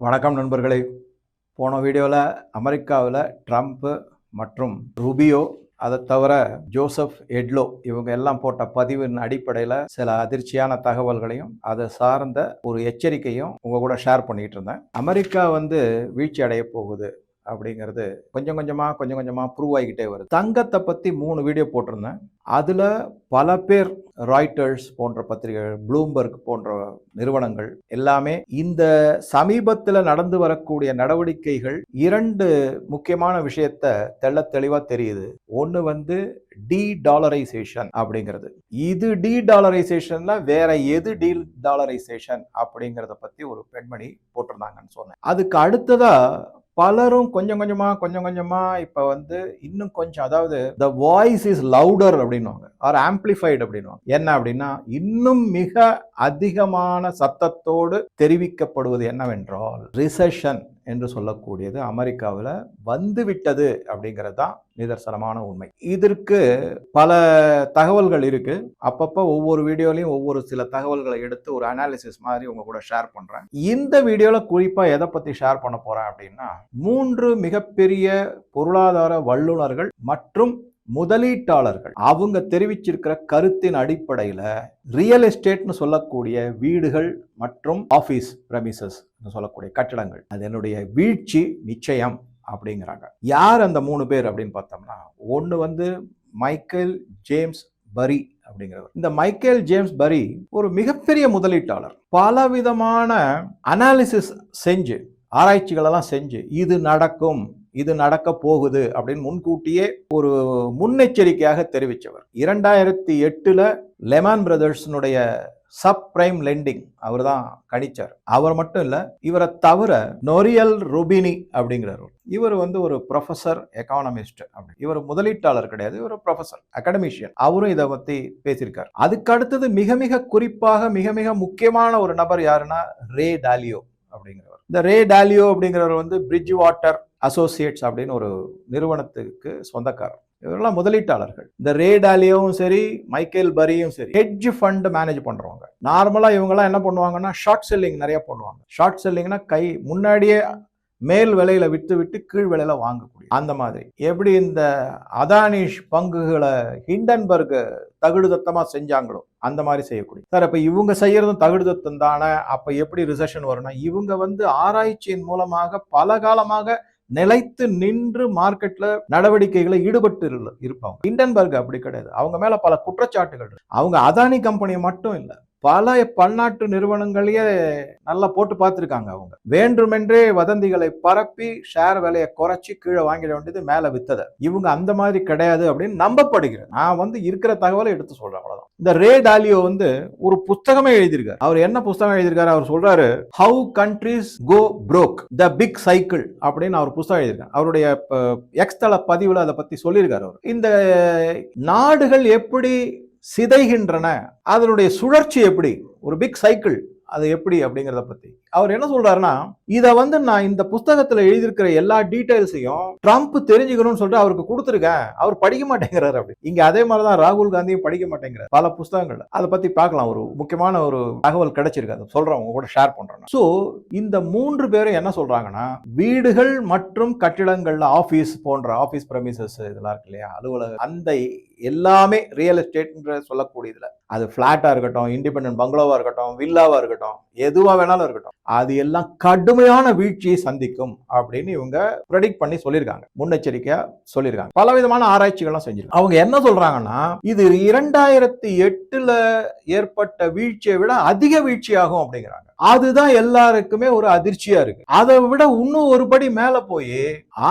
வணக்கம் நண்பர்களே. போன வீடியோவில் அமெரிக்காவில் ட்ரம்ப் மற்றும் ரூபியோ, அதை தவிர ஜோசப் எட்லோ இவங்க எல்லாம் போட்ட பதிவின் அடிப்படையில் சில அதிர்ச்சியான தகவல்களையும் அதை சார்ந்த ஒரு எச்சரிக்கையும் உங்கள் கூட ஷேர் பண்ணிகிட்டு இருந்தேன். அமெரிக்கா வீழ்ச்சி அடைய போகுது அப்படிங்கிறது கொஞ்சம் கொஞ்சமாக ப்ரூவ் ஆகிக்கிட்டே வருது. தங்கத்தை பற்றி 3 வீடியோ போட்டிருந்தேன். அதில் பல பேர் ராய்ட்டர்ஸ் போன்ற பத்திரிகைகள், ப்ளூம்பர்க் போன்ற நிறுவனங்கள் எல்லாமே இந்த சமீபத்தில் நடந்து வரக்கூடிய நடவடிக்கைகள் 2 முக்கியமான விஷயத்த தெள்ள தெளிவா தெரியுது. ஒன்று டாலரைசேஷன் அப்படிங்கிறது. இது டாலரைசேஷன்ல வேற எது டாலரைசேஷன் அப்படிங்கிறத பத்தி ஒரு பெண்மணி போட்டிருந்தாங்கன்னு சொன்னேன். அதுக்கு அடுத்ததா பலரும் கொஞ்சம் கொஞ்சமா இப்ப இன்னும் கொஞ்சம், அதாவது the voice is louder அப்படின்னுவாங்க, ஆர் ஆம்பிளிஃபைடு அப்படின்னுவாங்க. என்ன அப்படின்னா, இன்னும் மிக அதிகமான சத்தத்தோடு தெரிவிக்கப்படுவது என்னவென்றால் ரிசெஷன் என்று சொல்லக்கூடியது அமெரிக்காவில் வந்துவிட்டது அப்படிங்கிறது தான் நிதர்சனமான உண்மை. இதற்கு பல தகவல்கள் இருக்கு. அப்பப்போ ஒவ்வொரு வீடியோலையும் ஒவ்வொரு சில தகவல்களை எடுத்து ஒரு அனாலிசிஸ் மாதிரி உங்க கூட ஷேர் பண்றேன். இந்த வீடியோல குறிப்பா எதை பத்தி ஷேர் பண்ண போறேன் அப்படின்னா, 3 மிகப்பெரிய பொருளாதார வல்லுநர்கள் மற்றும் முதலீட்டாளர்கள் அவங்க தெரிவிச்சிருக்கிற கருத்தின் அடிப்படையில ரியல் எஸ்டேட்னு சொல்லக்கூடிய வீடுகள் மற்றும் ஆபீஸ் பிரமிசஸ் சொல்லக்கூடிய கட்டடங்கள், அது என்னுடைய வீழ்ச்சி நிச்சயம் அப்படிங்கிறாங்க. யார் அந்த 3 பேர் அப்படின்னு பார்த்தோம்னா, ஒன்று மைக்கேல் ஜேம்ஸ் பரி அப்படிங்கிறவர். இந்த மைக்கேல் ஜேம்ஸ் பரி ஒரு மிகப்பெரிய முதலீட்டாளர். பலவிதமான அனாலிசிஸ் செஞ்சு, ஆராய்ச்சிகள் எல்லாம் செஞ்சு இது நடக்கும், இது நடக்க போகுது அப்படின்னு முன்கூட்டியே ஒரு முன்னெச்சரிக்கையாக தெரிவித்தவர். 2008 லெமான் பிரதர்ஸ்னுடைய சப் பிரைம் லெண்டிங் அவர் தான் கணிச்சார். அவர் மட்டும் இல்ல, இவரை தவிர நொரியல் ருபினி அப்படிங்கிறவர். இவர் ஒரு ப்ரொஃபசர், எக்கானமிஸ்ட். அப்படி இவர் முதலீட்டாளர் கிடையாது, இவர் ப்ரொஃபசர், அகாடமிஷியன். அவரும் இதை பத்தி பேசியிருக்கார். அதுக்கு அடுத்தது மிக குறிப்பாக மிக முக்கியமான ஒரு நபர் யாருன்னா ரே டாலியோ அப்படிங்கிறவர். இந்த ரே டாலியோ அப்படிங்கிறவர் பிரிட்ஜ் வாட்டர் அசோசியேட்ஸ் அப்படின்னு ஒரு நிறுவனத்துக்கு சொந்தக்காரர். இவரெல்லாம் முதலீட்டாளர்கள். இந்த ரே டாலியோவும் சரி, மைக்கேல் பரியும் சரி, ஹெட்ஜ் ஃபண்ட் மேனேஜ் பண்றவங்க. நார்மலா இவங்கெல்லாம் என்ன பண்ணுவாங்கன்னா, ஷார்ட் செல்லிங் நிறைய பண்ணுவாங்க. ஷார்ட் செல்லிங்னா முன்னாடியே மேல் விலையில விட்டு கீழ் விலையில வாங்கக்கூடிய அந்த மாதிரி. எப்படி இந்த அதானிஷ் பங்குகளை ஹிண்டன்பர்க் தகுடுதத்தமா செஞ்சாங்களோ அந்த மாதிரி செய்யக்கூடிய சார். அப்ப இவங்க செய்யறதும் தகுடுதத்தம் தானே. அப்ப எப்படி ரிசெஷன் வரும்னா, இவங்க ஆராய்ச்சியின் மூலமாக பல காலமாக நிலைத்து நின்று மார்க்கெட்ல நடவடிக்கைகளை ஈடுபட்டு இருப்பாங்க. ஹிண்டன்பர்க் அப்படி கிடையாது. அவங்க மேல பல குற்றச்சாட்டுகள். அவங்க அதானி கம்பெனியை மட்டும் இல்லை, பல பன்னாட்டு நிறுவனங்களையே நல்லா போட்டு பார்த்துருக்காங்க. அவங்க வேண்டுமென்றே வதந்திகளை பரப்பி ஷேர் விலையை குறைச்சி கீழே வாங்கிட வேண்டியது மேல வித்ததை. இவங்க அந்த மாதிரி கிடையாது அப்படின்னு நம்பப்படுகிறது. நான் இருக்கிற தகவலை எடுத்து சொல்றேன், அவ்வளவுதான். இந்த ரே டாலியோ ஒரு புத்தகமே எழுதியிருக்காரு. அவர் என்ன புத்தகம் எழுதியிருக்காரு? அவர் சொல்றாரு, how countries go broke, the big cycle அப்படின்னு அவர் புத்தகம் எழுதியிருக்காரு. அவருடைய எக்ஸ் தள பதிவுல அதை பத்தி சொல்லியிருக்காரு. அவர் இந்த நாடுகள் எப்படி சிதைகின்றன, அதனுடைய சுழற்சி எப்படி, ஒரு பிக் சைக்கிள் அது எப்படி அப்படிங்கிறத பத்தி அவர் என்ன சொல்றாருன்னா, இதை நான் இந்த புத்தகத்துல எழுதியிருக்கிற எல்லா டீடைல்ஸையும் ட்ரம்ப் தெரிஞ்சுக்கணும்னு சொல்லிட்டு அவருக்கு கொடுத்துருக்கேன். அவர் படிக்க மாட்டேங்கிறாரு. அப்படி இங்க அதே மாதிரிதான் ராகுல் காந்தியும் படிக்க மாட்டேங்கிறார் பல புத்தகங்கள். அதை பத்தி பார்க்கலாம். ஒரு முக்கியமான ஒரு தகவல் கிடைச்சிருக்கு, அதை சொல்றேன், உங்க கூட ஷேர் பண்றேன். சோ இந்த 3 பேரும் என்ன சொல்றாங்கன்னா, வீடுகள் மற்றும் கட்டிடங்கள்ல ஆபீஸ் போன்ற ஆபீஸ் பிரமிசஸ் இதெல்லாம் இருக்கு இல்லையா, அலுவலகம், அந்த எல்லாமே ரியல் எஸ்டேட் சொல்லக்கூடியதுல, அது பிளாட்டா இருக்கட்டும், இண்டிபெண்டன்ட் பங்களோவா இருக்கட்டும், வில்லாவா இருக்கட்டும், எதுவா வேணாலும் இருக்கட்டும், அது எல்லாம் கடுமையான வீழ்ச்சியை சந்திக்கும் அப்படின்னு இவங்க ப்ரெடிக்ட் பண்ணி சொல்லியிருக்காங்க, முன்னெச்சரிக்கையா சொல்லியிருக்காங்க. பலவிதமான ஆராய்ச்சிகள்லாம் செஞ்சிருக்காங்க. அவங்க என்ன சொல்றாங்கன்னா, இது 2008 ஏற்பட்ட வீழ்ச்சியை விட அதிக வீழ்ச்சியாகும் அப்படிங்கிறாங்க. அதுதான் எல்லாருக்குமே ஒரு அதிர்ச்சியா இருக்கு. அதை விட இன்னும் ஒரு படி மேல போய்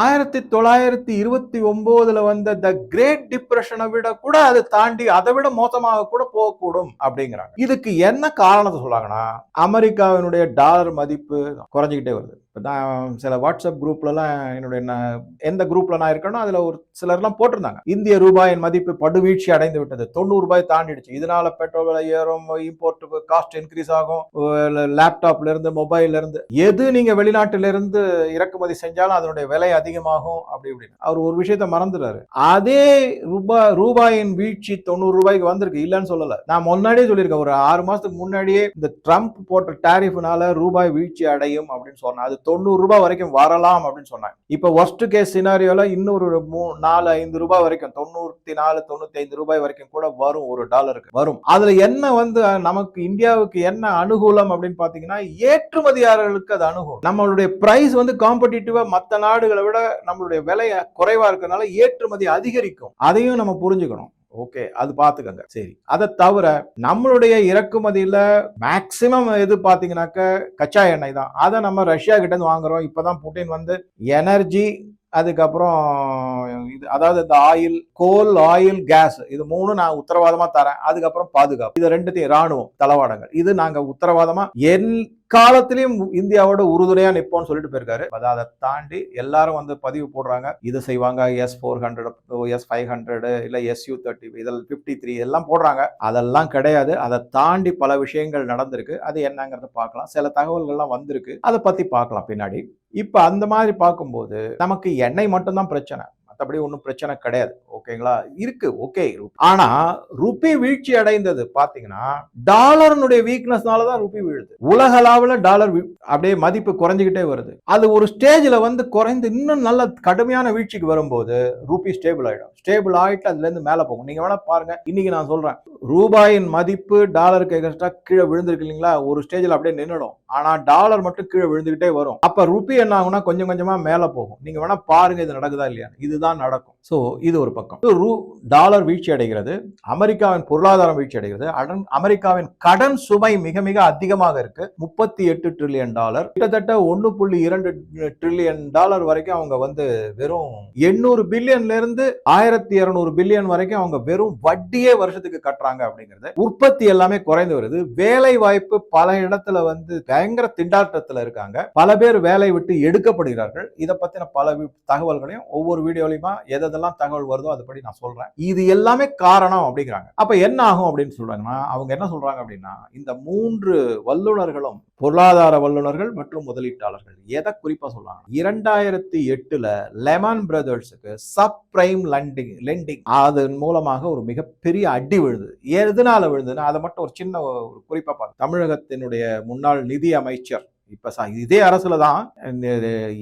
1929 வந்த த கிரேட் டிப்ரெஷனை விட கூட அதை தாண்டி அதை விட மோசமாக கூட போகக்கூடும் அப்படிங்கிறாங்க. இதுக்கு என்ன காரணத்தை சொல்றாங்கன்னா, அமெரிக்காவினுடைய டாலர் மதிப்பு குறைஞ்சிக்கிட்டே வருது. நான் சில வாட்ஸ்அப் குரூப்லலாம், என்னுடைய எந்த குரூப்ல நான் இருக்கேனோ அதுல ஒரு சிலர்லாம் போட்டிருந்தாங்க, இந்திய ரூபாயின் மதிப்பு படுவீழ்ச்சி அடைந்து விட்டது, 90 ரூபாய் தாண்டிடுச்சு, இதனால பெட்ரோல் விலை ஏறும், இம்போர்ட் காஸ்ட் இன்க்ரீஸ் ஆகும், லேப்டாப்ல இருந்து மொபைல்ல இருந்து எது நீங்க வெளிநாட்டில இருந்து இறக்குமதி செஞ்சாலும் அதனுடைய விலை அதிகமாகும் அப்படி இப்படின்னு அவர் ஒரு விஷயத்த மறந்துறாரு. அதே ரூபாயின் வீழ்ச்சி 90 ரூபாய்க்கு வந்திருக்கு, இல்லன்னு சொல்லல. நான் முன்னாடியே சொல்லியிருக்கேன், ஒரு 6 மாசத்துக்கு முன்னாடியே இந்த ட்ரம்ப் போட்ட டாரிஃப்னால ரூபாய் வீழ்ச்சி அடையும் அப்படின்னு சொன்னேன். அது 90 ரூபாய் வரைக்கும் வரலாம் அப்படின்னு சொன்னாங்க. இப்ப வொர்ஸ்ட் கேஸ் சினாரியோல இன்னொரு 4-5 ரூபாய் வரைக்கும் 94-95 ரூபாய் வரைக்கும் கூட வரும், ஒரு டாலருக்கு வரும். அதுல என்ன நமக்கு இந்தியாவுக்கு என்ன அனுகூலம் அப்படின்னு பாத்தீங்கன்னா, ஏற்றுமதியாளர்களுக்கு அது அனுகூலம். நம்மளுடைய பிரைஸ் காம்படிட்டிவா மத்த நாடுகளை விட நம்மளுடைய விலை குறைவா இருக்கிறதுனால ஏற்றுமதி அதிகரிக்கும். அதையும் நம்ம புரிஞ்சுக்கணும். ஓகே, அது பாத்துக்கங்க. சரி, அதை தவிர நம்மளுடைய இறக்குமதியில மேக்சிமம் எது பாத்தீங்கன்னாக்க கச்சா எண்ணெய் தான். அதை நம்ம ரஷ்யா கிட்ட இருந்து வாங்குறோம். இப்பதான் புட்டின் எனர்ஜி, அதுக்கப்புறம் இது, அதாவது இந்த ஆயில், கோல், ஆயில், கேஸ், இது 3 நான் உத்தரவாதமா தரேன். அதுக்கப்புறம் பாதுகாப்பு, இது 2த்தையும், ராணுவம் தளவாடங்கள், இது நாங்க உத்தரவாதமா காலத்திலையும் இந்தியாவோட உறுதுணையா நிப்போம்னு சொல்லிட்டு போயிருக்காரு. அதை தாண்டி எல்லாரும் பதிவு போடுறாங்க, இது செய்வாங்க, S-400, S-500 இல்ல Su-30, இதில் 53 எல்லாம் போடுறாங்க. அதெல்லாம் கிடையாது. அதை தாண்டி பல விஷயங்கள் நடந்திருக்கு. அது என்னங்கிறத பார்க்கலாம். சில தகவல்கள்லாம் வந்திருக்கு, அதை பத்தி பார்க்கலாம் பின்னாடி. இப்ப அந்த மாதிரி பார்க்கும்போது நமக்கு எண்ணெய் மட்டும்தான் பிரச்சனை, மற்றபடி ஒன்றும் பிரச்சனை கிடையாது. ஓகேங்களா, இருக்கு. ஓகே, ஆனா ருபி வீழ்ச்சி அடைந்தது பாத்தீங்கன்னா டாலருடைய வீக்னஸ்னால தான் ருபி வீழுது. உலக அளவுல டாலர் அப்படியே மதிப்பு குறைஞ்சிக்கிட்டே வருது. அது ஒரு ஸ்டேஜ்ல குறைந்து இன்னும் நல்ல கடுமையான வீழ்ச்சிக்கு வரும்போது ருபி ஸ்டேபிள் ஆயிடும். ஸ்டேபிள் ஆயிட்டு அதுல இருந்து மேல போகும். நீங்க வேணா பாருங்க, இன்னைக்கு நான் சொல்றேன், ரூபாயின் மதிப்பு டாலருக்கு எக்ஸ்ட்ரா கீழே விழுந்திருக்கு இல்லைங்களா, ஒரு ஸ்டேஜ்ல அப்படியே நின்னுடும். ஆனா டாலர் மட்டும் கீழே விழுந்துகிட்டே வரும். அப்ப ருபி என்ன ஆகும்னா கொஞ்சம் கொஞ்சமா மேல போகும். நீங்க வேணா பாருங்க, இது நடக்குதா இல்லையா. இதுதான் நடக்கும். சோ இது ஒரு பக்கம். டாலர் வீழ்ச்சி அடைகிறது, அமெரிக்காவின் பொருளாதாரம் வீழ்ச்சி அடைகிறது, அமெரிக்காவின் கடன் சுமை மிக மிக அதிகமாக இருக்கு. 38 ட்ரில்லியன் டாலர், கிட்டத்தட்ட 1.2 ட்ரில்லியன் டாலர் வரைக்கும் அவங்க வெறும் 800 பில்லியன்ல இருந்து 1200 பில்லியன் வரைக்கும் அவங்க வெறும் வட்டியே வருஷத்துக்கு கட்டுறாங்க. அப்படிங்கிறது உற்பத்தி எல்லாமே குறைந்து வருது. வேலை வாய்ப்பு பல இடத்துல பயங்கர திண்டாட்டத்துல இருக்காங்க. பல பேர் வேலை விட்டு எடுக்கப்படுகிறார்கள். இதை பத்தின பல தகவல்களையும் ஒவ்வொரு வீடியோலையுமா எதெல்லாம் தகவல் வருதோ அதுபடி நான் சொல்றேன். இது எல்லாமே காரணம் அப்படிங்கிறாங்க. அப்ப என்ன ஆகும் அப்படின்னு சொல்றாங்கன்னா, அவங்க என்ன சொல்றாங்க அப்படின்னா, இந்த 3 வல்லுநர்களும், பொருளாதார வல்லுநர்கள் மற்றும் முதலீட்டாளர்கள், எதை குறிப்பா சொல்றாங்க, 2008ல லெமன் பிரதர்ஸுக்கு சப்ரைம் லெண்டிங் அதன் மூலமாக ஒரு மிகப்பெரிய அடி விழுது. எதனால விழுதுன்னா, அதை மட்டும் ஒரு சின்ன ஒரு குறிப்பா பார்த்து, தமிழகத்தினுடைய முன்னாள் நிதி அமைச்சர், இப்ப இதே அரசுல தான்,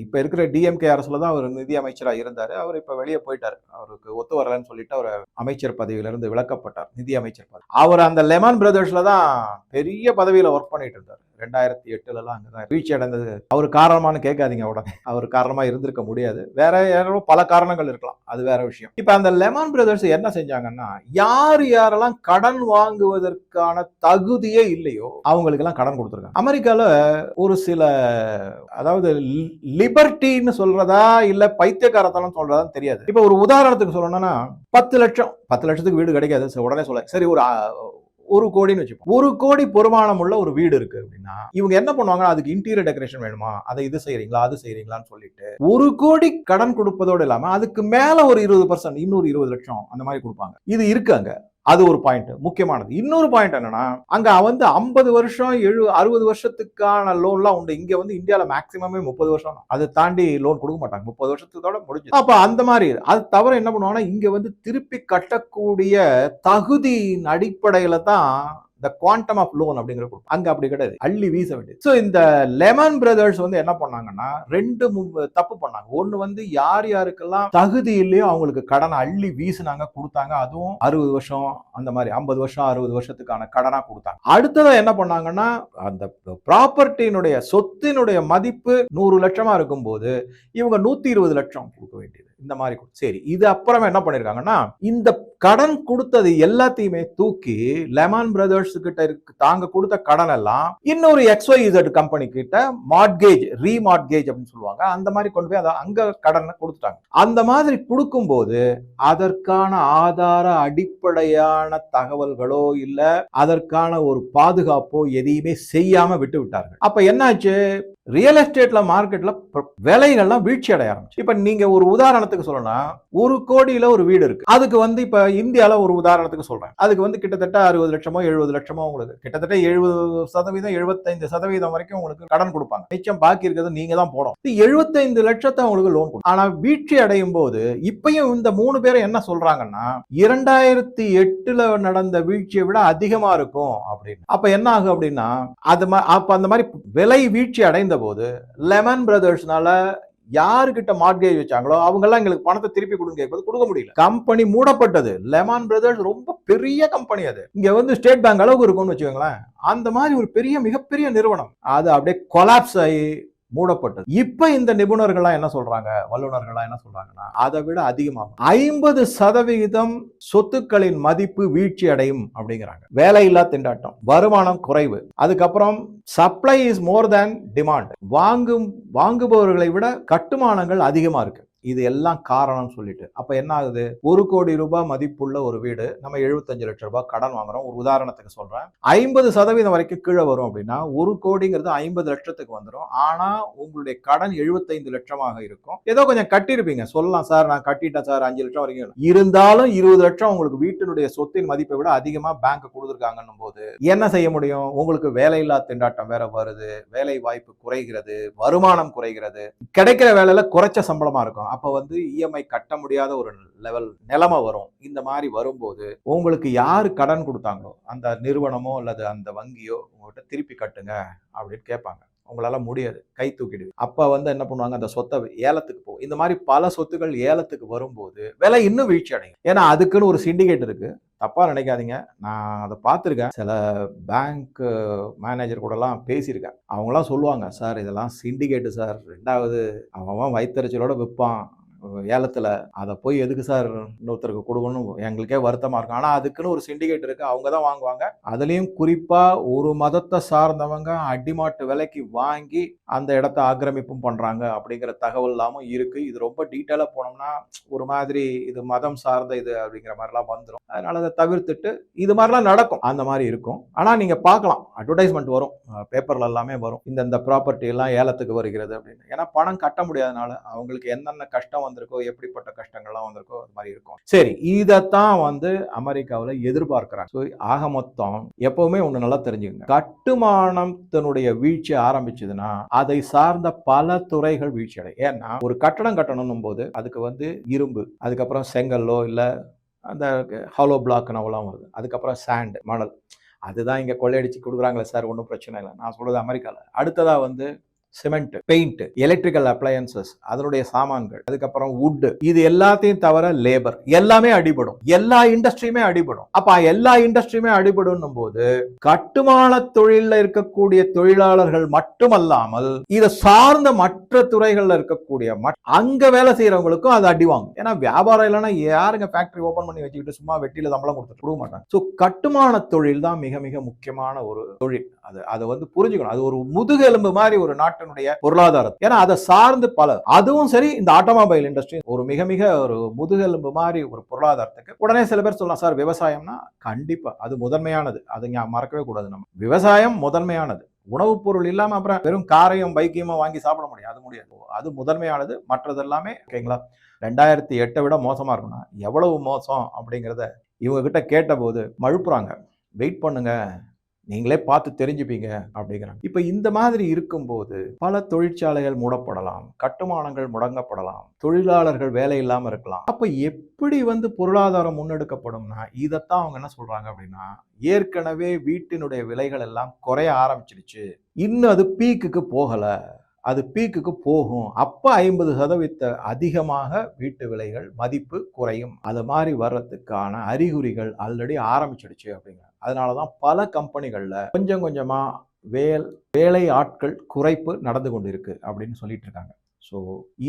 இப்ப இருக்கிற டிஎம்கே அரசுல தான் அவர் நிதி அமைச்சரா இருந்தாரு. அவர் இப்ப வெளியே போயிட்டாரு. அவருக்கு ஒத்து வரலன்னு சொல்லிட்டு அவர் அமைச்சர் பதவியில இருந்து விலக்கப்பட்டார், நிதி அமைச்சர் பதவி. அவர் அந்த லெமன் பிரதர்ஸ்ல தான் பெரிய பதவியில ஒர்க் பண்ணிட்டு இருந்தார். 2008ல அங்கதான் வீழ்ச்சி அடைந்தது. அவர் காரணமானு கேட்காதீங்க உடனே, அவர் காரணமா இருந்திருக்க முடியாது. வேற யாரோ பல காரணங்கள் இருக்கலாம், அது வேற விஷயம். இப்ப அந்த லெமன் பிரதர்ஸ் என்ன செஞ்சாங்கன்னா, யாரெல்லாம் கடன் வாங்குவதற்கான தகுதியே இல்லையோ அவங்களுக்கு எல்லாம் கடன் கொடுத்துருக்காங்க. அமெரிக்கால ஒரு சில, அதாவது லிபர்ட்டின்னு சொல்றதா இல்ல பைத்தியக்காரத்தனம் சொல்றதான்னு தெரியாது. இப்ப ஒரு உதாரணத்துக்கு சொல்லணும்னா, 10 லட்சத்துக்கு வீடு கிடைக்காது உடனே சொல்ல, சரி ஒரு 1 கோடின்னு வச்சுப்போம். 1 கோடி பெருமானம் உள்ள ஒரு வீடு இருக்கு அப்படின்னா, இவங்க என்ன பண்ணுவாங்க, அதுக்கு இன்டீரியர் டெக்கரேஷன் வேணுமா, அதை இது செய்யறீங்களா அது செய்யறீங்களான்னு சொல்லிட்டு 1 கோடி கடன் கொடுப்பதோடு இல்லாம அதுக்கு மேல ஒரு 20%, இன்னொரு 20 லட்சம் அந்த மாதிரி கொடுப்பாங்க. இது இருக்கு அங்க. அது ஒரு பாயிண்ட் முக்கியமானது. இன்னொரு பாயிண்ட் என்னன்னா, அங்க 50 வருஷம் 60 வருஷத்துக்கான லோன்லாம் உண்டு. இங்க இந்தியால மேக்சிமமே 30 வருஷம். அதை தாண்டி லோன் கொடுக்க மாட்டாங்க. 30 வருஷத்தோட முடிஞ்சு. அப்ப அந்த மாதிரி அது தவிர என்ன பண்ணுவாங்கன்னா, இங்க திருப்பி கட்டக்கூடிய தகுதியின் அடிப்படையில தான் the quantum of loan அப்படிங்கிற அங்க அப்படி கிடையாது, அள்ளி வீச வேண்டியது. சோ இந்த லெமன் பிரதர்ஸ் என்ன பண்ணாங்கன்னா, 2 தப்பு பண்ணாங்க. ஒன்னு யார் யாருக்கெல்லாம் தகுதி இல்லையோ அவங்களுக்கு கடனை அள்ளி வீசினாங்க, கொடுத்தாங்க. அதுவும் 60 வருஷம் அந்த மாதிரி 50 வருஷம் 60 வருஷத்துக்கான கடனா கொடுத்தாங்க. அடுத்ததா என்ன பண்ணாங்கன்னா, அந்த ப்ராப்பர்ட்டியினுடைய சொத்தினுடைய மதிப்பு 100 லட்சமா இருக்கும்போது இவங்க 120 லட்சம் கொடுக்க வேண்டியது. இந்த மாதிரி சரி, இது அப்புறமா என்ன பண்ணிருக்காங்கன்னா, இந்த கடன் கொடுத்தது எல்லாத்தையுமே தூக்கி லெமன் பிரதர்ஸ் கிட்ட தாங்க கொடுத்த கடன் எல்லாம் இன்னொரு XYZ கம்பெனி கிட்ட மார்ட்கேஜ், ரீமார்ட்கேஜ் அப்படின்னு சொல்லுவாங்க, அந்த மாதிரி கொண்டு போய் அங்க கடன் கொடுத்துட்டாங்க. அந்த மாதிரி கொடுக்கும்போது அதற்கான ஆதார அடிப்படையான தகவல்களோ இல்ல அதற்கான ஒரு பாதுகாப்போ எதையுமே செய்யாம விட்டு விட்டார்கள். அப்ப என்னாச்சு, ரியல் எஸ்டேட்ல மார்க்கெட்ல விலைகள்லாம் வீழ்ச்சி அடைய ஆரம்பிச்சு. இப்ப நீங்க ஒரு உதாரணத்துக்கு சொல்லணும்னா 1 கோடியில ஒரு வீடு இருக்கு. அதுக்கு வந்து இப்ப இந்தியால ஒரு உதாரணத்துக்கு சொல்றேன். அதுக்கு வந்து கிட்டத்தட்ட 60 லட்சமோ 70 லட்சமோ உங்களுக்கு கிட்டத்தட்ட 70% 75% வரைக்கும் உங்களுக்கு கடன் கொடுப்பாங்க. மிச்சம் பாக்கி இருக்கிறது நீங்க தான் போடும். 75 லட்சத்தை உங்களுக்கு லோன் கொடுக்கும். ஆனா வீழ்ச்சி அடையும் போது இப்பயும் இந்த 3 பேரும் என்ன சொல்றாங்கன்னா 2008ல நடந்த வீழ்ச்சியை விட அதிகமா இருக்கும் அப்படின்னு. அப்ப என்ன ஆகும் அப்படின்னா அப்ப அந்த மாதிரி விலை வீழ்ச்சி அடைந்த போது லெமன் பிரதர்ஸ்னால யாருக்கிட்ட மார்கேஜ் வச்சாங்களோ அவங்க எல்லாம் எங்களுக்கு பணத்தை திருப்பி கொடுக்க முடியல. கம்பெனி மூடப்பட்டது. லெமன் பிரதர்ஸ் ரொம்ப பெரிய கம்பெனி. அது இங்க வந்து ஸ்டேட் பேங்க் அளவுக்கு இருக்கும்னு வச்சுக்கோங்களேன். அந்த மாதிரி ஒரு மிகப்பெரிய நிறுவனம் அது அப்படியே கொலாப்ஸ் ஆகி மூடப்பட்டது. இப்ப இந்த நிபுணர்கள்லாம் என்ன சொல்றாங்க, வல்லுநர்கள்லாம் என்ன சொல்றாங்கன்னா அதை விட அதிகமாகும். 50% சொத்துக்களின் மதிப்பு வீழ்ச்சி அடையும் அப்படிங்கிறாங்க. வேலையில்லா திண்டாட்டம், வருமானம் குறைவு, அதுக்கப்புறம் supply is more than demand, வாங்குபவர்களை விட கட்டுமானங்கள் அதிகமா இருக்கு. இது எல்லாம் காரணம் சொல்லிட்டு அப்ப என்ன ஆகுது, 1 கோடி ரூபாய் மதிப்புள்ள ஒரு வீடு நம்ம 75 லட்சம் ரூபாய் கடன் வாங்குறோம். ஒரு உதாரணத்துக்கு சொல்றேன். 50% வரைக்கும் கீழே வரும் அப்படின்னா 1 கோடிங்கிறது 50 லட்சத்துக்கு வந்துடும். ஆனா உங்களுடைய கடன் 75 லட்சமாக இருக்கும். ஏதோ கொஞ்சம் கட்டியிருப்பீங்க, சொல்லலாம் சார் நான் கட்டிட்டேன் சார் 5 லட்சம் வரைக்கும். இருந்தாலும் 20 லட்சம் உங்களுக்கு வீட்டினுடைய சொத்தின் மதிப்பை விட அதிகமா பேங்க் கொடுத்துருக்காங்கன்னும் போது என்ன செய்ய முடியும்? உங்களுக்கு வேலையில்லா திண்டாட்டம் வேற வருது, வேலை வாய்ப்பு குறைகிறது, வருமானம் குறைகிறது, கிடைக்கிற வேலையில குறைச்ச சம்பளமா இருக்கும். அப்ப வந்து இஎம்ஐ கட்ட முடியாத ஒரு நிலைமை வரும். இந்த மாதிரி வரும்போது உங்களுக்கு யாரு கடன் கொடுத்தாங்களோ அந்த நிறுவனமோ அல்லது அந்த வங்கியோ உங்ககிட்ட திருப்பி கட்டுங்க அப்படின்னு கேட்பாங்க. உங்களால முடியாது, கை தூக்கிடுது. அப்ப வந்து என்ன பண்ணுவாங்க, அந்த சொத்தை ஏலத்துக்கு போகும். இந்த மாதிரி பல சொத்துக்கள் ஏலத்துக்கு வரும்போது விலை இன்னும் வீழ்ச்சி அடையும். ஏன்னா அதுக்குன்னு ஒரு சிண்டிகேட் இருக்கு. தப்பா நினைக்காதீங்க, நான் அதை பார்த்துருக்கேன். சில பேங்க் மேனேஜர் கூட எல்லாம் பேசியிருக்கேன். அவங்களாம் சொல்லுவாங்க, சார் இதெல்லாம் சிண்டிகேட்டு சார், 2வது அவன் வயிற்றுச்சலோட விற்பான் ஏலத்துல, அதை போய் எதுக்கு சார் இன்னொருத்தருக்கு கொடுக்கணும், எங்களுக்கே வருத்தமா இருக்கும். ஆனா அதுக்குன்னு ஒரு சிண்டிகேட் இருக்கு, அவங்க தான் வாங்குவாங்க. அதுலயும் குறிப்பா ஒரு மதத்தை சார்ந்தவங்க அடிமாட்டு விலைக்கு வாங்கி அந்த இடத்தை ஆக்கிரமிப்பும் பண்றாங்க அப்படிங்கிற தகவல் எல்லாமும் இருக்கு. இது ரொம்ப டீட்டெயிலா போனோம்னா ஒரு மாதிரி இது மதம் சார்ந்த இது அப்படிங்கிற மாதிரிலாம் வந்துடும். அதனால அதை தவிர்த்துட்டு இது மாதிரிலாம் நடக்கும், அந்த மாதிரி இருக்கும். ஆனா நீங்க பார்க்கலாம், அட்வர்டைஸ்மெண்ட் வரும், பேப்பர்ல எல்லாமே வரும், இந்த ப்ராப்பர்ட்டி எல்லாம் ஏலத்துக்கு வருகிறது அப்படின்னு. ஏன்னா பணம் கட்ட முடியாதனால அவங்களுக்கு என்னென்ன கஷ்டம் வந்திருக்கோ, எப்படிப்பட்ட கஷ்டங்கள்லாம் வந்திருக்கோ அது மாதிரி இருக்கும். சரி, இதைத்தான் வந்து அமெரிக்காவில் எதிர்பார்க்கிறாங்க. ஸோ ஆக மொத்தம் எப்பவுமே ஒண்ணு நல்லா தெரிஞ்சுக்கங்க, கட்டுமானத்தினுடைய வீழ்ச்சி ஆரம்பிச்சதுன்னா அதை சார்ந்த பல துறைகள் வீழ்ச்சி அடையும். ஏன்னா ஒரு கட்டடம் கட்டணும் போது அதுக்கு வந்து இரும்பு, அதுக்கப்புறம் செங்கல்லோ இல்ல அந்த ஹாலோ பிளாக் நவெல்லாம் வருது, அதுக்கப்புறம் சாண்ட், மணல், அதுதான் இங்க கொள்ளையடிச்சு கொடுக்குறாங்களே சார், ஒன்றும் பிரச்சனை இல்லை. நான் சொல்றது அமெரிக்காவில். அடுத்ததா வந்து சிமெண்ட், பெயிண்ட், எலக்ட்ரிக்கல் அப்ளையன்சஸ், அதனுடைய சாமான்கள், அதுக்கப்புறம் வுட், இது எல்லாத்தையும் தவிர லேபர் எல்லாமே அடிபடும். எல்லா இண்டஸ்ட்ரியுமே அடிபடும். அப்ப எல்லா இண்டஸ்ட்ரியுமே அடிபடும் போது கட்டுமான தொழில இருக்கக்கூடிய தொழிலாளர்கள் மட்டுமல்லாமல் இதை சார்ந்த மற்ற துறைகள்ல இருக்கக்கூடிய அங்க வேலை செய்யறவங்களுக்கும் அது அடிவாங்க. ஏன்னா வியாபாரம் இல்லைன்னா யாருங்க ஃபேக்டரி ஓபன் பண்ணி வச்சுக்கிட்டு சும்மா வெட்டியில சம்பளம் கொடுக்க மாட்டாங்க. ஸோ கட்டுமான தொழில் தான் மிக மிக முக்கியமான ஒரு தொழில். அதை வந்து புரிஞ்சுக்கணும். அது ஒரு முதுகெலும்பு மாதிரி ஒரு நாட்டினுடைய பொருளாதாரம். ஏன்னா அதை சார்ந்து பல, அதுவும் சரி இந்த ஆட்டோமொபைல் இண்டஸ்ட்ரி ஒரு மிக மிக ஒரு முதுகெலும்பு மாதிரி ஒரு பொருளாதாரத்துக்கு. உடனே சில பேர் சொல்லலாம், சார் விவசாயம்னா கண்டிப்பா அது முதன்மையானது, அது மறக்கவே கூடாது. நம்ம விவசாயம் முதன்மையானது. உணவுப் பொருள் இல்லாம அப்புறம் வெறும் காரையும் பைக்கையும் வாங்கி சாப்பிட முடியாது, அது முடியாது. அது முதன்மையானது, மற்றது எல்லாமே ஓகேங்களா. 2008 விட மோசமா இருக்கும்னா எவ்வளவு மோசம் அப்படிங்கிறத இவங்க கிட்ட கேட்ட போது மழுப்புறாங்க. வெயிட் பண்ணுங்க, நீங்களே பார்த்து தெரிஞ்சுப்பீங்க அப்படிங்கிறாங்க. இப்ப இந்த மாதிரி இருக்கும்போது பல தொழிற்சாலைகள் மூடப்படலாம், கட்டுமானங்கள் முடங்கப்படலாம், தொழிலாளர்கள் வேலை இல்லாம இருக்கலாம். அப்ப எப்படி வந்து பொருளாதாரம் முன்னெடுக்கப்படும்னா இதைத்தான் அவங்க என்ன சொல்றாங்க அப்படின்னா, ஏற்கனவே வீட்டினுடைய விலைகள் எல்லாம் குறைய ஆரம்பிச்சிருச்சு, இன்னும் அது பீக்குக்கு போகல, அது பீக்குக்கு போகும். அப்ப 50% அதிகமாக வீட்டு விலைகள் மதிப்பு குறையும். அது மாதிரி வர்றதுக்கான அறிகுறிகள் ஆல்ரெடி ஆரம்பிச்சிடுச்சு அப்படிங்க. அதனாலதான் பல கம்பெனிகள்ல கொஞ்சம் கொஞ்சமா வேலை ஆட்கள் குறைப்பு நடந்து கொண்டிருக்கு அப்படின்னு சொல்லிட்டு இருக்காங்க. ஸோ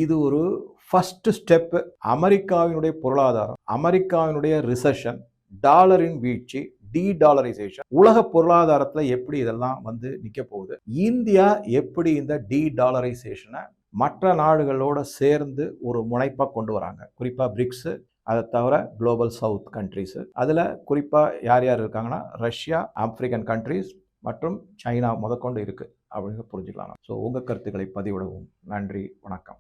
இது ஒரு ஃபர்ஸ்ட் ஸ்டெப். அமெரிக்காவினுடைய பொருளாதாரம், அமெரிக்காவினுடைய ரிசெஷன், டாலரின் வீழ்ச்சி, டீடாலரைசேஷன், உலக பொருளாதாரத்துல எப்படி இதெல்லாம் வந்து நிக்க போகுது, இந்தியா எப்படி இந்த டீடாலரைசேஷனை மற்ற நாடுகளோட சேர்ந்து ஒரு முனைப்பா கொண்டு வராங்க. குறிப்பா பிரிக்ஸ், அதை தவிர குளோபல் சவுத் கண்ட்ரிஸ், அதுல குறிப்பா யார் யார் இருக்காங்கன்னா ரஷ்யா, ஆப்பிரிக்கன் கண்ட்ரிஸ், மற்றும் சைனா முதற்கொண்டு இருக்குது அப்படின்னு புரிஞ்சுக்கலாம். ஸோ உங்கள் கருத்துக்களை பதிவிடவும். நன்றி, வணக்கம்.